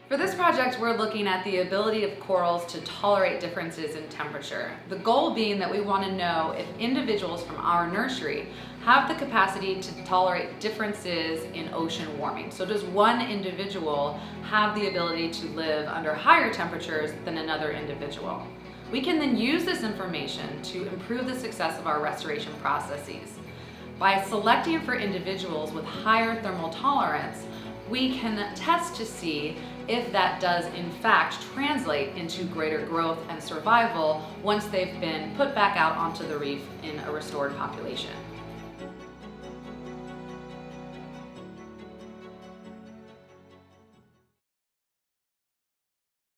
For this project, we're looking at the ability of corals to tolerate differences in temperature. The goal being that we want to know if individuals from our nursery have the capacity to tolerate differences in ocean warming. So does one individual have the ability to live under higher temperatures than another individual? We can then use this information to improve the success of our restoration processes. By selecting for individuals with higher thermal tolerance, we can test to see if that does in fact translate into greater growth and survival once they've been put back out onto the reef in a restored population.